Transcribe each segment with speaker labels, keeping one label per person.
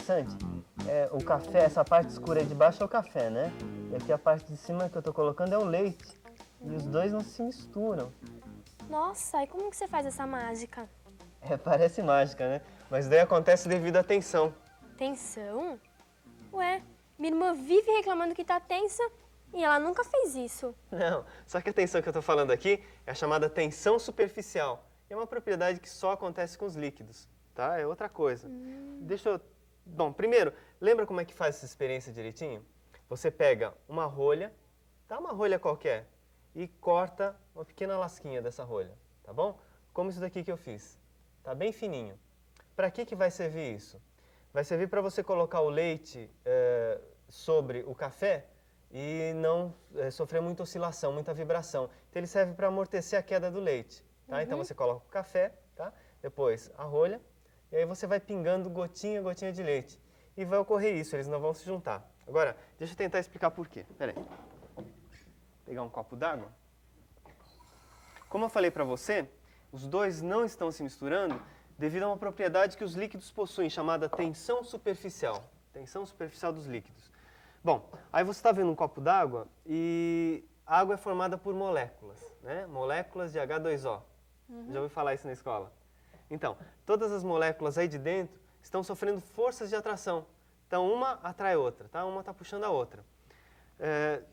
Speaker 1: interessante? O café, essa parte escura aí de baixo é o café, né? E aqui a parte de cima que eu tô colocando é o leite. E os dois não se misturam.
Speaker 2: Nossa, e como que você faz essa mágica?
Speaker 1: Parece mágica, né? Mas daí acontece devido à tensão.
Speaker 2: Tensão? Ué, minha irmã vive reclamando que tá tensa e ela nunca fez isso.
Speaker 1: Não, só que a tensão que eu tô falando aqui é a chamada tensão superficial. É uma propriedade que só acontece com os líquidos, tá? É outra coisa. Deixa eu... Bom, primeiro, lembra como é que faz essa experiência direitinho? Você pega uma rolha, tá? Uma rolha qualquer, e corta uma pequena lasquinha dessa rolha, tá bom? Como isso daqui que eu fiz. Tá bem fininho. Para que vai servir isso? Vai servir para você colocar o leite sobre o café e não sofrer muita oscilação, muita vibração. Então ele serve para amortecer a queda do leite. Tá? Então você coloca o café, tá? Depois a rolha, e aí você vai pingando gotinha, gotinha de leite. E vai ocorrer isso, eles não vão se juntar. Agora, deixa eu tentar explicar por quê. Pera aí. Vou pegar um copo d'água. Como eu falei para você, os dois não estão se misturando devido a uma propriedade que os líquidos possuem, chamada tensão superficial. Tensão superficial dos líquidos. Bom, aí você está vendo um copo d'água e a água é formada por moléculas, né? Moléculas de H2O. Já ouviu falar isso na escola? Então, todas as moléculas aí de dentro estão sofrendo forças de atração. Então, uma atrai outra, tá? Uma está puxando a outra.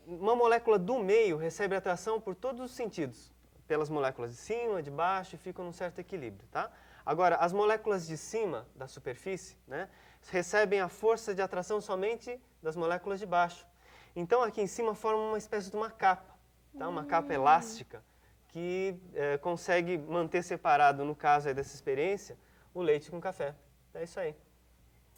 Speaker 1: Uma molécula do meio recebe atração por todos os sentidos, pelas moléculas de cima, de baixo, e ficam num certo equilíbrio, tá? Agora, as moléculas de cima, da superfície, né, recebem a força de atração somente das moléculas de baixo. Então, aqui em cima forma uma espécie de uma capa, tá? Uma capa elástica que consegue manter separado, no caso aí dessa experiência, o leite com o café. É isso aí.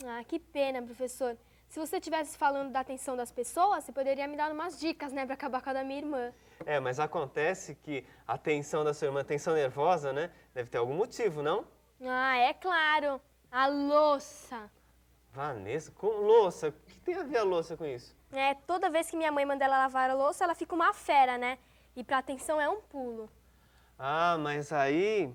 Speaker 2: Ah, que pena, professor. Se você estivesse falando da atenção das pessoas, você poderia me dar umas dicas, né, para acabar com a da minha irmã.
Speaker 1: Mas acontece que a tensão da sua irmã, a tensão nervosa, né, deve ter algum motivo, não?
Speaker 2: Ah, é claro. A louça.
Speaker 1: Vanessa, com louça? O que tem a ver a louça com isso?
Speaker 2: Toda vez que minha mãe manda ela lavar a louça, ela fica uma fera, né? E pra atenção é um pulo.
Speaker 1: Ah, mas aí...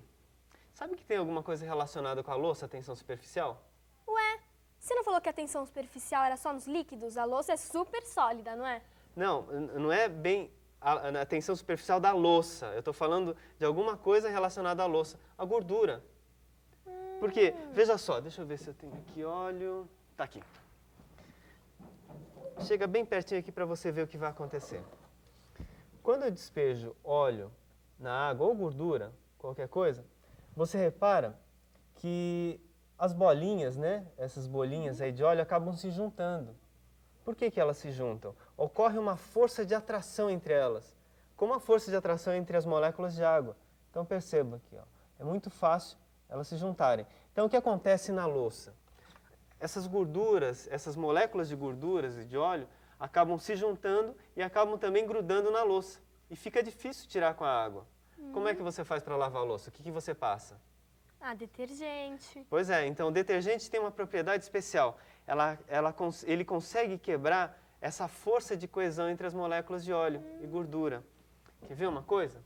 Speaker 1: Sabe que tem alguma coisa relacionada com a louça, a tensão superficial?
Speaker 2: Ué, você não falou que a tensão superficial era só nos líquidos? A louça é super sólida, não é?
Speaker 1: Não, não é bem a tensão superficial da louça. Eu estou falando de alguma coisa relacionada à louça. A gordura. Porque, veja só, deixa eu ver se eu tenho aqui óleo. Tá aqui. Chega bem pertinho aqui para você ver o que vai acontecer. Quando eu despejo óleo na água ou gordura, qualquer coisa, você repara que as bolinhas, né, essas bolinhas aí de óleo acabam se juntando. Por que elas se juntam? Ocorre uma força de atração entre elas, como a força de atração entre as moléculas de água. Então perceba aqui, ó, é muito fácil elas se juntarem. Então o que acontece na louça? Essas gorduras, essas moléculas de gorduras e de óleo acabam se juntando e acabam também grudando na louça. E fica difícil tirar com a água. Como é que você faz para lavar a louça? O que você passa?
Speaker 2: Ah, detergente.
Speaker 1: Pois é, então o detergente tem uma propriedade especial. Ele consegue quebrar essa força de coesão entre as moléculas de óleo e gordura. Quer ver uma coisa?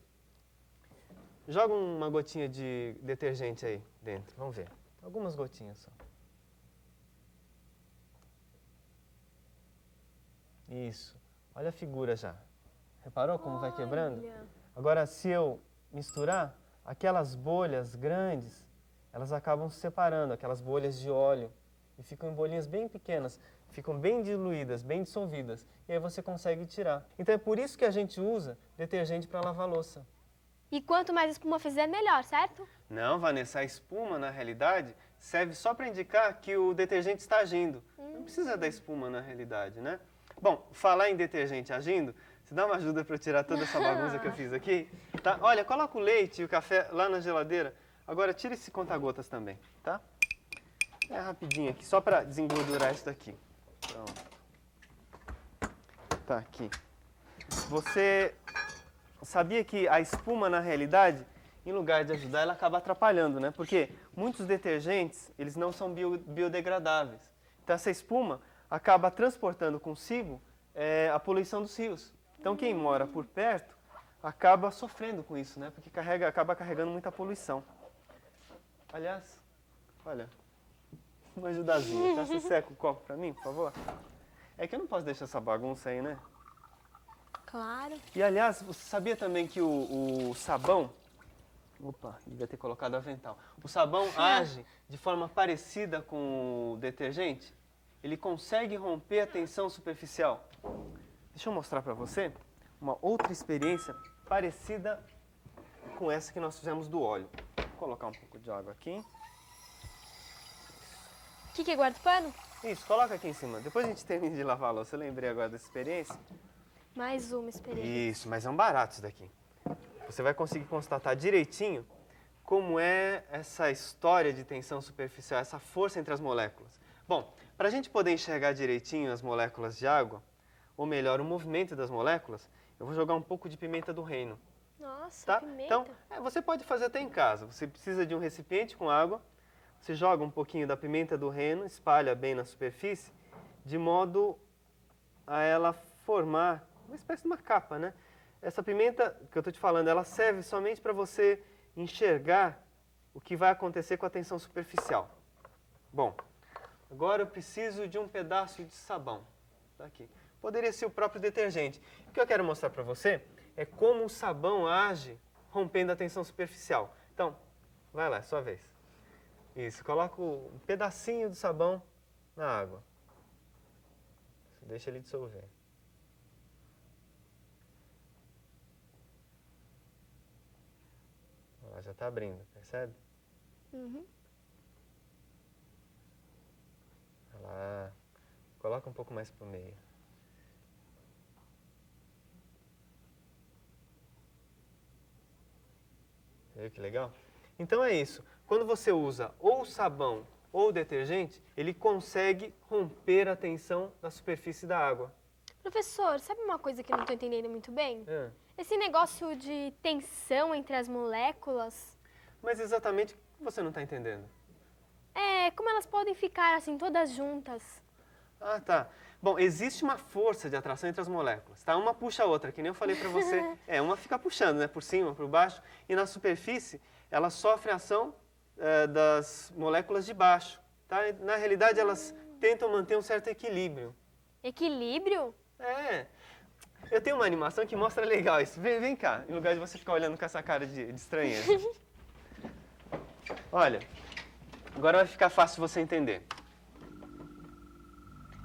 Speaker 1: Joga uma gotinha de detergente aí dentro, vamos ver. Algumas gotinhas só. Isso. Olha a figura já. Reparou como vai quebrando?
Speaker 2: Olha.
Speaker 1: Agora, se eu misturar, aquelas bolhas grandes, elas acabam se separando, aquelas bolhas de óleo, e ficam em bolinhas bem pequenas, ficam bem diluídas, bem dissolvidas, e aí você consegue tirar. Então é por isso que a gente usa detergente para lavar louça.
Speaker 2: E quanto mais espuma fizer, melhor, certo?
Speaker 1: Não, Vanessa, a espuma, na realidade, serve só para indicar que o detergente está agindo. Não precisa da espuma, na realidade, né? Bom, falar em detergente agindo, você dá uma ajuda para eu tirar toda essa bagunça que eu fiz aqui? Tá? Olha, coloca o leite e o café lá na geladeira. Agora tira esse conta-gotas também, tá? É rapidinho aqui, só para desengordurar isso daqui. Pronto. Tá aqui. Você sabia que a espuma, na realidade, em lugar de ajudar, ela acaba atrapalhando, né? Porque muitos detergentes, eles não são biodegradáveis. Então essa espuma acaba transportando consigo a poluição dos rios. Então quem mora por perto acaba sofrendo com isso, né? Porque acaba carregando muita poluição. Aliás, olha, uma ajudazinha, tá? Você seca o copo pra mim, por favor? É que eu não posso deixar essa bagunça aí, né?
Speaker 2: Claro.
Speaker 1: E, aliás, você sabia também que o sabão... Opa, devia ter colocado avental. O sabão age de forma parecida com o detergente? Ele consegue romper a tensão superficial. Deixa eu mostrar pra você uma outra experiência parecida com essa que nós fizemos do óleo. Vou colocar um pouco de água aqui.
Speaker 2: O que é guarda-pano?
Speaker 1: Isso, coloca aqui em cima. Depois a gente termina de lavar a louça. Eu lembrei agora dessa experiência.
Speaker 2: Mais uma experiência.
Speaker 1: Isso, mas é um barato isso daqui. Você vai conseguir constatar direitinho como é essa história de tensão superficial, essa força entre as moléculas. Bom, para a gente poder enxergar direitinho as moléculas de água, ou melhor, o movimento das moléculas, eu vou jogar um pouco de pimenta do reino.
Speaker 2: Nossa,
Speaker 1: Tá?
Speaker 2: pimenta.
Speaker 1: Então, você pode fazer até em casa. Você precisa de um recipiente com água, você joga um pouquinho da pimenta do reino, espalha bem na superfície, de modo a ela formar uma espécie de uma capa, né? Essa pimenta que eu estou te falando, ela serve somente para você enxergar o que vai acontecer com a tensão superficial. Bom, agora eu preciso de um pedaço de sabão. Tá aqui. Poderia ser o próprio detergente. O que eu quero mostrar para você é como o sabão age rompendo a tensão superficial. Então, vai lá, é sua vez. Isso, coloca um pedacinho do sabão na água. Deixa ele dissolver. Ela já está abrindo, percebe?
Speaker 2: Uhum.
Speaker 1: Olha lá. Coloca um pouco mais para o meio. Viu que legal? Então é isso. Quando você usa ou sabão ou detergente, ele consegue romper a tensão da superfície da água.
Speaker 2: Professor, sabe uma coisa que eu não estou entendendo muito bem?
Speaker 1: É.
Speaker 2: Esse negócio de tensão entre as moléculas,
Speaker 1: Mas exatamente o que você não está entendendo?
Speaker 2: como elas podem ficar assim todas juntas?
Speaker 1: Ah, tá. Bom, existe uma força de atração entre as moléculas, tá? Uma puxa a outra, que nem eu falei para você. Uma fica puxando, né? Por cima, por baixo. E na superfície, ela sofre a ação das moléculas de baixo, tá? E, na realidade, elas tentam manter um certo equilíbrio.
Speaker 2: Equilíbrio?
Speaker 1: É. Eu tenho uma animação que mostra legal isso. Vem cá, em lugar de você ficar olhando com essa cara de estranheza. Olha, agora vai ficar fácil você entender.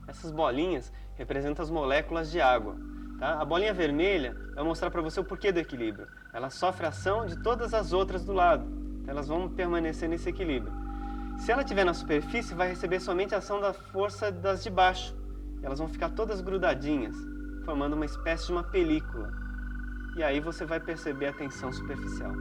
Speaker 1: Essas bolinhas representam as moléculas de água. Tá? A bolinha vermelha vai mostrar para você o porquê do equilíbrio. Ela sofre a ação de todas as outras do lado. Elas vão permanecer nesse equilíbrio. Se ela estiver na superfície, vai receber somente a ação da força das de baixo. Elas vão ficar todas grudadinhas, formando uma espécie de uma película. E aí você vai perceber a tensão superficial.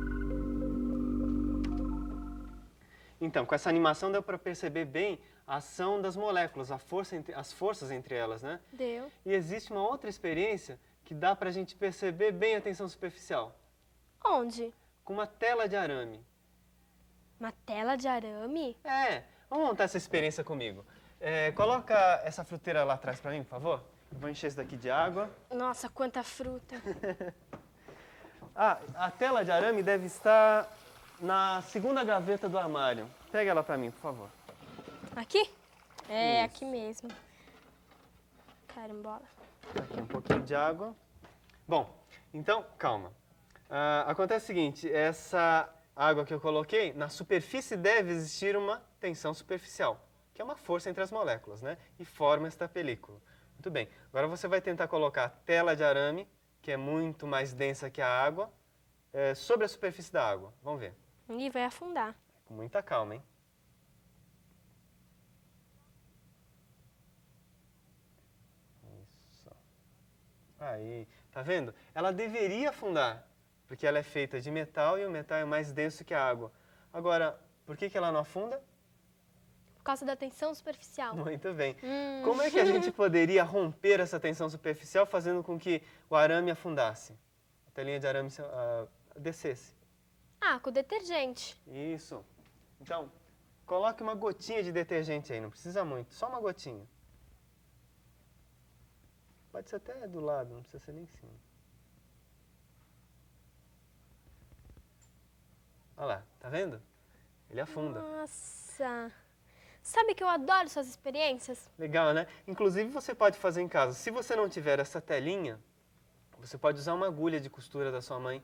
Speaker 1: Então, com essa animação deu para perceber bem a ação das moléculas, as forças entre elas, né?
Speaker 2: Deu.
Speaker 1: E existe uma outra experiência que dá para a gente perceber bem a tensão superficial,
Speaker 2: Onde?
Speaker 1: com uma tela de arame.
Speaker 2: Uma tela de arame?
Speaker 1: Vamos montar essa experiência comigo. Coloca essa fruteira lá atrás para mim, por favor. Eu vou encher isso daqui de água.
Speaker 2: Nossa, quanta fruta.
Speaker 1: A tela de arame deve estar na segunda gaveta do armário. Pega ela para mim, por favor.
Speaker 2: Aqui? É,
Speaker 1: Isso.
Speaker 2: aqui mesmo. Carambola.
Speaker 1: Aqui um pouquinho de água. Bom, então, calma. Acontece o seguinte, essa água que eu coloquei, na superfície deve existir uma tensão superficial, que é uma força entre as moléculas, né? E forma esta película. Muito bem. Agora você vai tentar colocar a tela de arame, que é muito mais densa que a água, sobre a superfície da água. Vamos ver.
Speaker 2: E vai afundar.
Speaker 1: Com muita calma, hein? Isso. Aí, tá vendo? Ela deveria afundar, porque ela é feita de metal e o metal é mais denso que a água. Agora, por que ela não afunda?
Speaker 2: Por causa da tensão superficial.
Speaker 1: Muito bem. Como é que a gente poderia romper essa tensão superficial fazendo com que o arame afundasse? A telinha de arame descesse.
Speaker 2: Com detergente.
Speaker 1: Isso. Então, coloque uma gotinha de detergente aí, não precisa muito, só uma gotinha. Pode ser até do lado, não precisa ser nem em cima. Olha lá, tá vendo? Ele afunda.
Speaker 2: Nossa. Sabe que eu adoro suas experiências?
Speaker 1: Legal, né? Inclusive você pode fazer em casa. Se você não tiver essa telinha, você pode usar uma agulha de costura da sua mãe,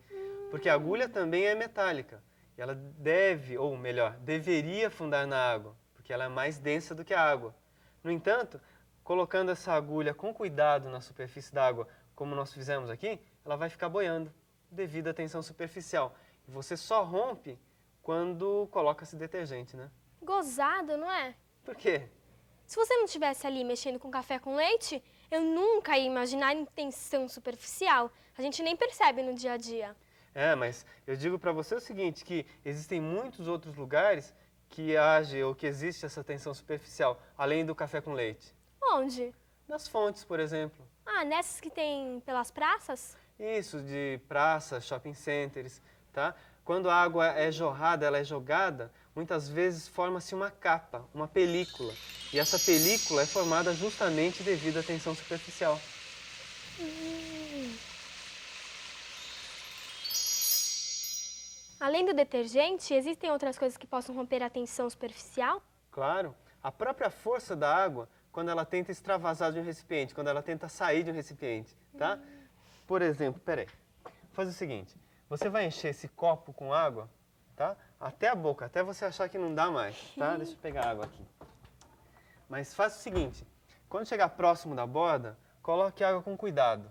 Speaker 1: porque a agulha também é metálica. E ela deve, ou melhor, deveria afundar na água, porque ela é mais densa do que a água. No entanto, colocando essa agulha com cuidado na superfície da água, como nós fizemos aqui, ela vai ficar boiando, devido à tensão superficial. E você só rompe quando coloca esse detergente, né?
Speaker 2: Gozado, não é?
Speaker 1: Por quê?
Speaker 2: Se você não estivesse ali mexendo com café com leite, eu nunca ia imaginar em tensão superficial. A gente nem percebe no dia a dia.
Speaker 1: É, mas eu digo para você o seguinte, que existem muitos outros lugares que age ou que existe essa tensão superficial, além do café com leite.
Speaker 2: Onde?
Speaker 1: Nas fontes, por exemplo.
Speaker 2: Ah, nessas que tem pelas praças?
Speaker 1: Isso, de praças, shopping centers, tá? Quando a água é jorrada, ela é jogada, muitas vezes forma-se uma capa, uma película. E essa película é formada justamente devido à tensão superficial.
Speaker 2: Além do detergente, existem outras coisas que possam romper a tensão superficial?
Speaker 1: Claro, a própria força da água, quando ela tenta extravasar de um recipiente, quando ela tenta sair de um recipiente, tá? Por exemplo, peraí, faz o seguinte, você vai encher esse copo com água, tá? Até a boca, até você achar que não dá mais, tá? Deixa eu pegar a água aqui. Mas faz o seguinte, quando chegar próximo da borda, coloque a água com cuidado,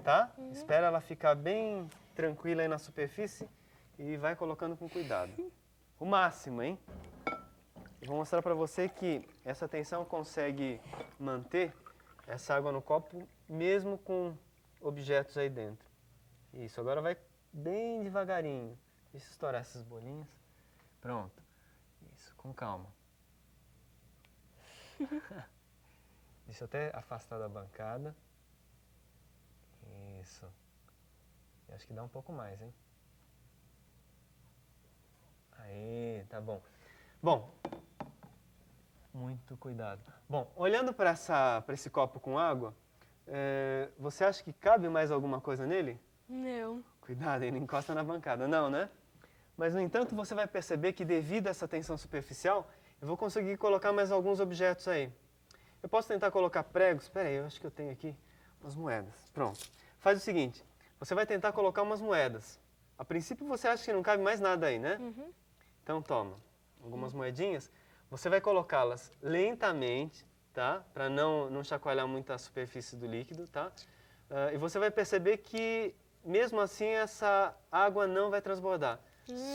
Speaker 1: tá? Espera ela ficar bem tranquila aí na superfície e vai colocando com cuidado. O máximo, hein? Eu vou mostrar para você que essa tensão consegue manter essa água no copo mesmo com objetos aí dentro. Isso, agora vai bem devagarinho. Deixa eu estourar essas bolinhas. Pronto. Isso, com calma. Deixa eu até afastar da bancada. Isso. Eu acho que dá um pouco mais, hein? Aí, tá bom. Bom, muito cuidado. Bom, olhando para esse copo com água, você acha que cabe mais alguma coisa nele?
Speaker 2: Não.
Speaker 1: Cuidado, ele encosta na bancada. Não, né? Mas, no entanto, você vai perceber que devido a essa tensão superficial, eu vou conseguir colocar mais alguns objetos aí. Eu posso tentar colocar pregos? Espera aí, eu acho que eu tenho aqui umas moedas. Pronto. Faz o seguinte, você vai tentar colocar umas moedas. A princípio você acha que não cabe mais nada aí, né? Então toma, algumas moedinhas. Você vai colocá-las lentamente, tá? Para não chacoalhar muito a superfície do líquido, tá? E você vai perceber que, mesmo assim, essa água não vai transbordar.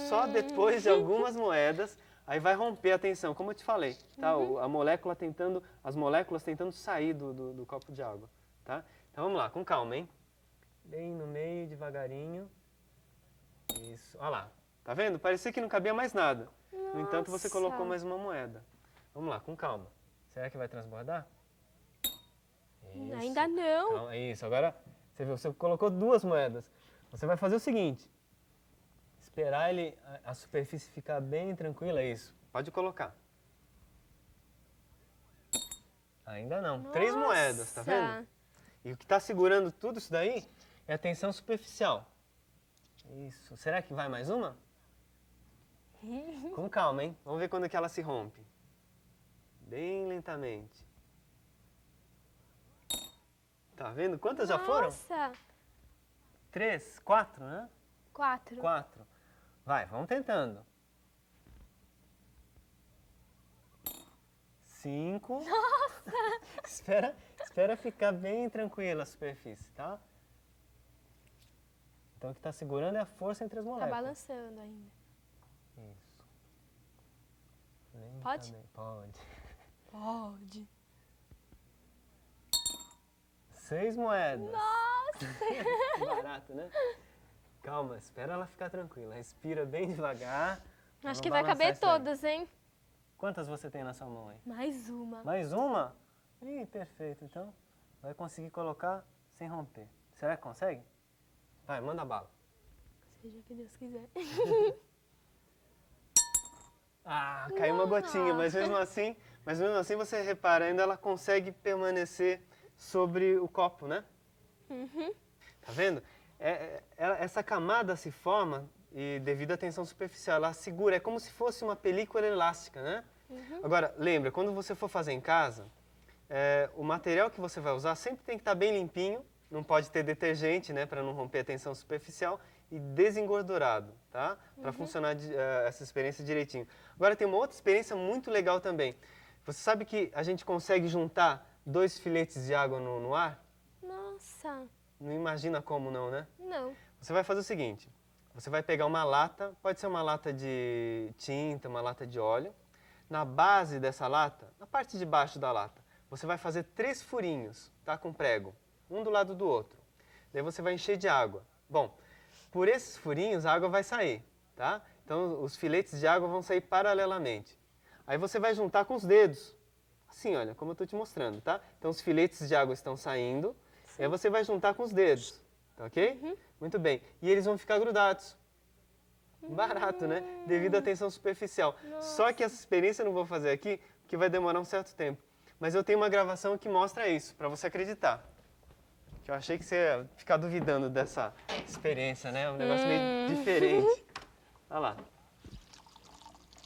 Speaker 1: Só depois de algumas moedas, aí vai romper a tensão, como eu te falei, tá? As moléculas tentando sair do copo de água, tá? Então vamos lá, com calma, hein? Bem no meio, devagarinho. Isso, olha lá. Tá vendo? Parecia que não cabia mais nada. No entanto, você colocou mais uma moeda. Vamos lá, com calma. Será que vai transbordar? Isso.
Speaker 2: Ainda não.
Speaker 1: Calma, isso, agora você viu, você colocou duas moedas. Você vai fazer o seguinte, esperar a superfície ficar bem tranquila, isso. Pode colocar. Ainda não.
Speaker 2: Nossa.
Speaker 1: 3 moedas, tá vendo? E o que está segurando tudo isso daí é a tensão superficial. Isso. Será que vai mais uma? Com calma, hein? Vamos ver quando que ela se rompe. Bem lentamente. Tá vendo? Quantas já foram?
Speaker 2: Nossa!
Speaker 1: 3, 4, né?
Speaker 2: 4.
Speaker 1: 4. Vai, vamos tentando. 5. Nossa! Espera ficar bem tranquila a superfície, tá? Então o que está segurando é a força entre as
Speaker 2: Tá
Speaker 1: moléculas.
Speaker 2: balançando ainda.
Speaker 1: Isso.
Speaker 2: Pode?
Speaker 1: Lentamente. Pode.
Speaker 2: Pode.
Speaker 1: 6 moedas.
Speaker 2: Nossa!
Speaker 1: Que barato, né? Calma, espera ela ficar tranquila. Respira bem devagar.
Speaker 2: Acho
Speaker 1: Vamos
Speaker 2: que vai
Speaker 1: balançar
Speaker 2: caber
Speaker 1: isso aí.
Speaker 2: todas, hein?
Speaker 1: Quantas você tem na sua mão aí?
Speaker 2: Mais uma.
Speaker 1: Mais uma? Ih, perfeito. Então, vai conseguir colocar sem romper. Será que consegue? Vai, manda bala.
Speaker 2: Seja o que Deus quiser.
Speaker 1: Ah, caiu uma gotinha, mas mesmo assim você repara, ainda ela consegue permanecer sobre o copo, né? Tá vendo? Essa camada se forma e devido à tensão superficial, ela segura, é como se fosse uma película elástica, né? Agora, lembra, quando você for fazer em casa, o material que você vai usar sempre tem que estar bem limpinho, não pode ter detergente, né, para não romper a tensão superficial, e desengordurado, tá? Para funcionar essa experiência direitinho. Agora tem uma outra experiência muito legal também. Você sabe que a gente consegue juntar 2 filetes de água no ar?
Speaker 2: Nossa,
Speaker 1: Não imagina como não, né?
Speaker 2: não.
Speaker 1: Você vai fazer o seguinte, você vai pegar uma lata, pode ser uma lata de tinta, uma lata de óleo. Na base dessa lata, na parte de baixo da lata, você vai fazer 3 furinhos, tá? Com prego, um do lado do outro. Daí você vai encher de água. Bom, por esses furinhos a água vai sair, tá? Então os filetes de água vão sair paralelamente. Aí você vai juntar com os dedos, assim, olha, como eu estou te mostrando, tá? Então os filetes de água estão saindo, e aí você vai juntar com os dedos, tá ok? Muito bem. E eles vão ficar grudados. Barato, né? Devido à tensão superficial. Só que essa experiência eu não vou fazer aqui, porque vai demorar um certo tempo. Mas eu tenho uma gravação que mostra isso, para você acreditar. Que eu achei que você ia ficar duvidando dessa experiência, né? Um negócio meio diferente. Olha lá.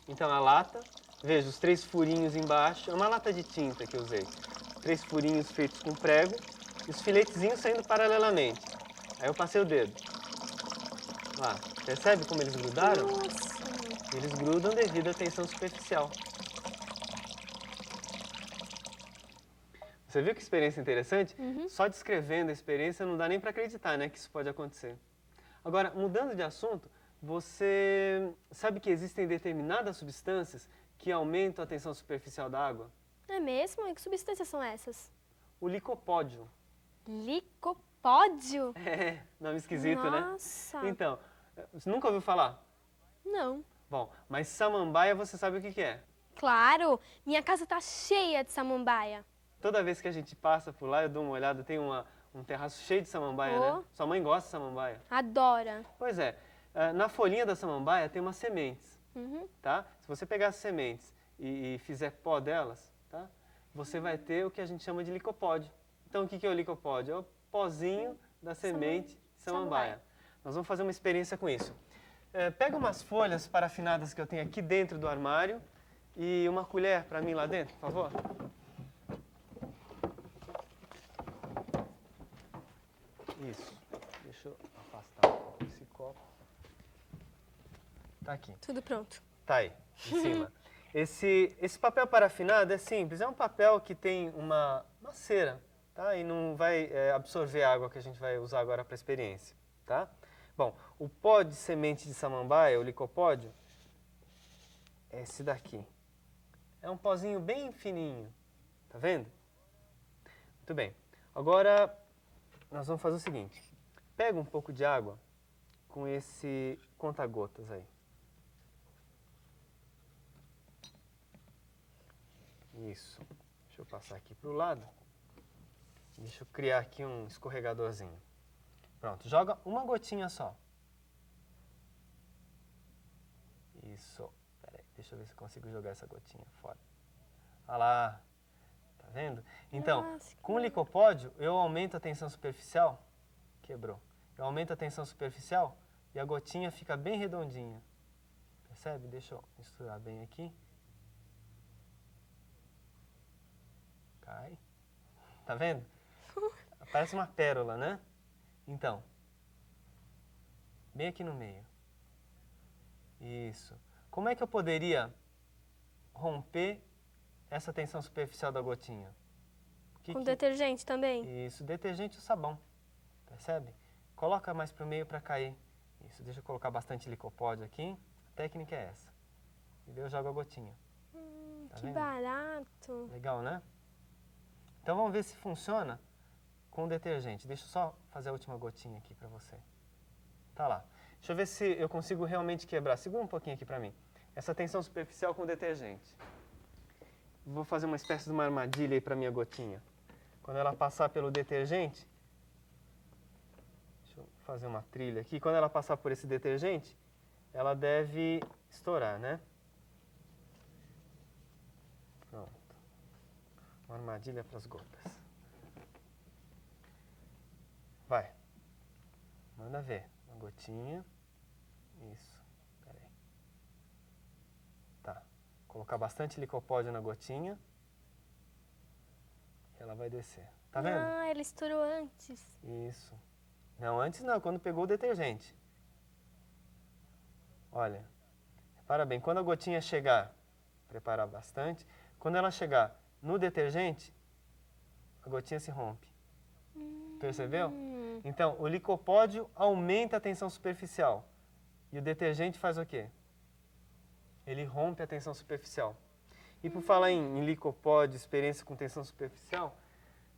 Speaker 1: Então a lata, veja, os 3 furinhos embaixo, é uma lata de tinta que eu usei. 3 furinhos feitos com prego e os filetezinhos saindo paralelamente. Aí eu passei o dedo. Lá, percebe como eles grudaram?
Speaker 2: Nossa.
Speaker 1: Eles grudam devido à tensão superficial. Você viu que experiência interessante? Só descrevendo a experiência não dá nem para acreditar, né, que isso pode acontecer. Agora, mudando de assunto, você sabe que existem determinadas substâncias que aumentam a tensão superficial da água?
Speaker 2: É mesmo? E que substâncias são essas?
Speaker 1: O licopódio.
Speaker 2: Licopódio?
Speaker 1: É, nome esquisito, né?
Speaker 2: Nossa.
Speaker 1: Então, você nunca ouviu falar?
Speaker 2: Não.
Speaker 1: Bom, mas samambaia você sabe o que que é?
Speaker 2: Claro, minha casa tá cheia de samambaia.
Speaker 1: Toda vez que a gente passa por lá, eu dou uma olhada, tem um terraço cheio de samambaia,
Speaker 2: Oh.
Speaker 1: né? Sua mãe gosta de samambaia?
Speaker 2: Adora.
Speaker 1: Pois é, na folhinha da samambaia tem umas sementes, tá? Se você pegar as sementes e fizer pó delas, tá? Você vai ter o que a gente chama de licopódio. Então, o que que é o licopódio? É o pozinho da semente de samambaia. Nós vamos fazer uma experiência com isso. Pega umas folhas parafinadas que eu tenho aqui dentro do armário e uma colher para mim lá dentro, por favor. Isso. Deixa eu afastar um pouco esse copo. Tá aqui.
Speaker 2: Tudo pronto.
Speaker 1: Tá aí, em cima. Esse papel parafinado é simples. É um papel que tem uma cera, tá? E não vai absorver a água que a gente vai usar agora para a experiência, tá? Bom, o pó de semente de samambaia, o licopódio, é esse daqui. É um pozinho bem fininho, tá vendo? Muito bem. Agora, nós vamos fazer o seguinte. Pega um pouco de água com esse conta-gotas aí. Isso. Deixa eu passar aqui para o lado. Deixa eu criar aqui um escorregadorzinho. Pronto, joga uma gotinha só. Isso. Peraí, deixa eu ver se eu consigo jogar essa gotinha fora. Olha lá. Tá vendo? Então,
Speaker 2: Nossa,
Speaker 1: com o licopódio, eu aumento a tensão superficial. Quebrou. Eu aumento a tensão superficial e a gotinha fica bem redondinha. Percebe? Deixa eu misturar bem aqui. Cai. Tá vendo? Parece uma pérola, né? Então, bem aqui no meio. Isso. Como é que eu poderia romper essa tensão superficial da gotinha?
Speaker 2: Com detergente também?
Speaker 1: Isso, detergente ou sabão. Percebe? Coloca mais pro meio para cair. Isso, deixa eu colocar bastante licopódio aqui. A técnica é essa. E daí eu jogo a gotinha. Tá
Speaker 2: Que
Speaker 1: vendo?
Speaker 2: barato.
Speaker 1: Legal, né? Então vamos ver se funciona com detergente. Deixa eu só fazer a última gotinha aqui para você. Tá lá. Deixa eu ver se eu consigo realmente quebrar. Segura um pouquinho aqui para mim. Essa tensão superficial com detergente. Vou fazer uma espécie de uma armadilha aí para minha gotinha. Quando ela passar pelo detergente, deixa eu fazer uma trilha aqui. Quando ela passar por esse detergente, ela deve estourar, né? Pronto. Uma armadilha para as gotas. Vai. Manda ver. Uma gotinha. Isso. Peraí. Tá. Colocar bastante licopódio na gotinha. E ela vai descer. Tá vendo?
Speaker 2: Ah, ele estourou antes.
Speaker 1: Isso. Não, antes não, quando pegou o detergente. Olha, repara bem, quando a gotinha chegar, preparar bastante, quando ela chegar no detergente, a gotinha se rompe. Percebeu? Então, o licopódio aumenta a tensão superficial. E o detergente faz o quê? Ele rompe a tensão superficial. E por falar em licopódio, experiência com tensão superficial,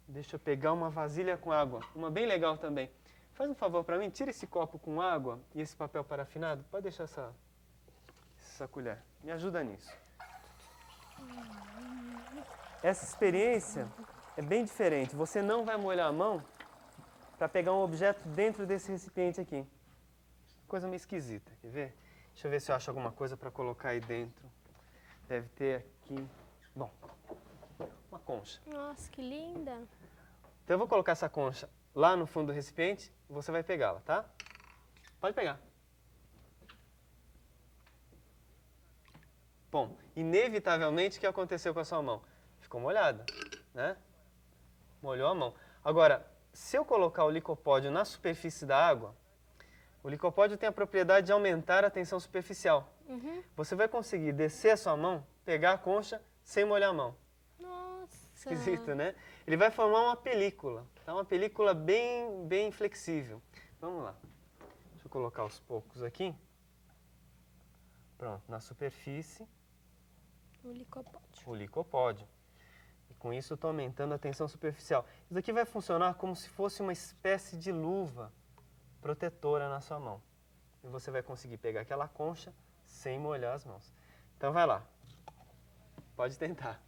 Speaker 1: deixa eu pegar uma vasilha com água. Uma bem legal também. Faz um favor para mim, tira esse copo com água e esse papel parafinado. Pode deixar essa colher. Me ajuda nisso. Essa experiência é bem diferente. Você não vai molhar a mão para pegar um objeto dentro desse recipiente aqui. Coisa meio esquisita, quer ver? Deixa eu ver se eu acho alguma coisa para colocar aí dentro. Deve ter aqui... Bom, uma concha.
Speaker 2: Nossa, que linda.
Speaker 1: Então eu vou colocar essa concha lá no fundo do recipiente e você vai pegá-la, tá? Pode pegar. Bom, inevitavelmente o que aconteceu com a sua mão? Ficou molhada, né? Molhou a mão. Agora, se eu colocar o licopódio na superfície da água, o licopódio tem a propriedade de aumentar a tensão superficial. Você vai conseguir descer a sua mão, pegar a concha sem molhar a mão.
Speaker 2: Nossa.
Speaker 1: Esquisito, né? Ele vai formar uma película, tá? Uma película bem flexível. Vamos lá. Deixa eu colocar aos poucos aqui. Pronto, na superfície, o licopódio. E com isso eu estou aumentando a tensão superficial. Isso aqui vai funcionar como se fosse uma espécie de luva protetora na sua mão. E você vai conseguir pegar aquela concha sem molhar as mãos. Então vai lá. Pode tentar.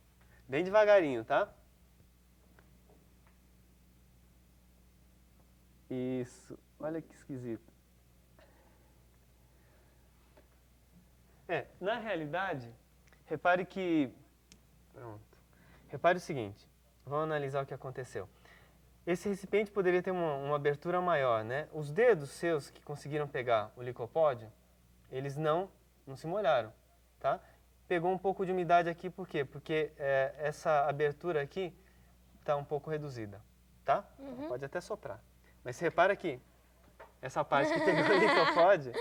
Speaker 1: Bem devagarinho, tá? Isso. Olha que esquisito. Na realidade, repare que... Pronto. Repare o seguinte. Vamos analisar o que aconteceu. Esse recipiente poderia ter uma abertura maior, né? Os dedos seus que conseguiram pegar o licopódio, eles não se molharam, tá? Pegou um pouco de umidade aqui, por quê? Porque essa abertura aqui está um pouco reduzida, tá? Pode até soprar. Mas repara aqui, essa parte que pegou o licopódio,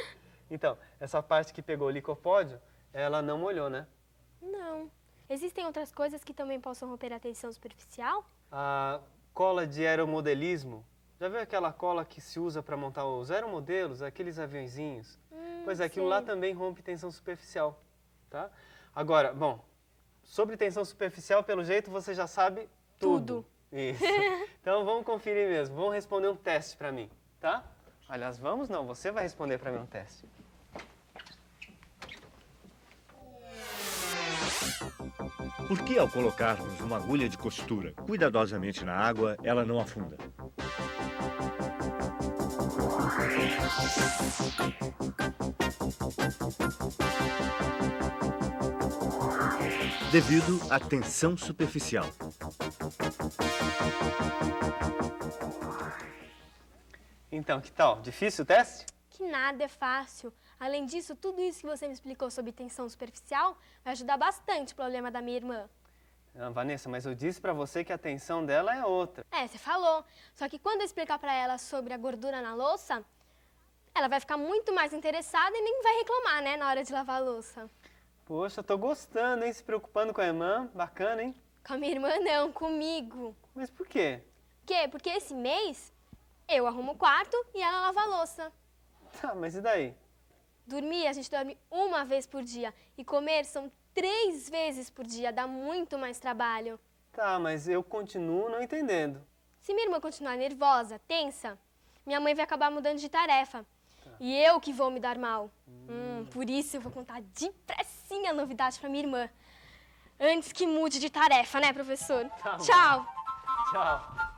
Speaker 1: então, essa parte que pegou o licopódio, ela não molhou, né?
Speaker 2: Não. Existem outras coisas que também possam romper a tensão superficial?
Speaker 1: A cola de aeromodelismo, já viu aquela cola que se usa para montar os aeromodelos, aqueles aviãozinhos? Pois é, aquilo lá também rompe tensão superficial, tá? Agora, bom, sobre tensão superficial, pelo jeito você já sabe tudo. Isso. Então vamos conferir mesmo, vamos responder um teste para mim, tá? Aliás, vamos não, você vai responder para mim um teste.
Speaker 3: Por que ao colocarmos uma agulha de costura cuidadosamente na água, ela não afunda? Devido à tensão superficial.
Speaker 1: Então, que tal? Difícil o teste?
Speaker 2: Que nada é fácil. Além disso, tudo isso que você me explicou sobre tensão superficial vai ajudar bastante o problema da minha irmã.
Speaker 1: Vanessa, mas eu disse pra você que a tensão dela é outra.
Speaker 2: Você falou. Só que quando eu explicar pra ela sobre a gordura na louça, ela vai ficar muito mais interessada e nem vai reclamar, né, na hora de lavar a louça.
Speaker 1: Poxa, tô gostando, hein? Se preocupando com a irmã. Bacana, hein?
Speaker 2: Com a minha irmã não, comigo.
Speaker 1: Mas por quê?
Speaker 2: Por quê? Porque esse mês eu arrumo o quarto e ela lava a louça.
Speaker 1: Tá, mas e daí?
Speaker 2: Dormir, a gente dorme uma vez por dia. E comer são 3 vezes por dia, dá muito mais trabalho.
Speaker 1: Tá, mas eu continuo não entendendo.
Speaker 2: Se minha irmã continuar nervosa, tensa, minha mãe vai acabar mudando de tarefa. E eu que vou me dar mal. Por isso eu vou contar depressinha a novidade pra minha irmã. Antes que mude de tarefa, né, professor?
Speaker 1: Tá bom.
Speaker 2: Tchau!
Speaker 1: Tchau.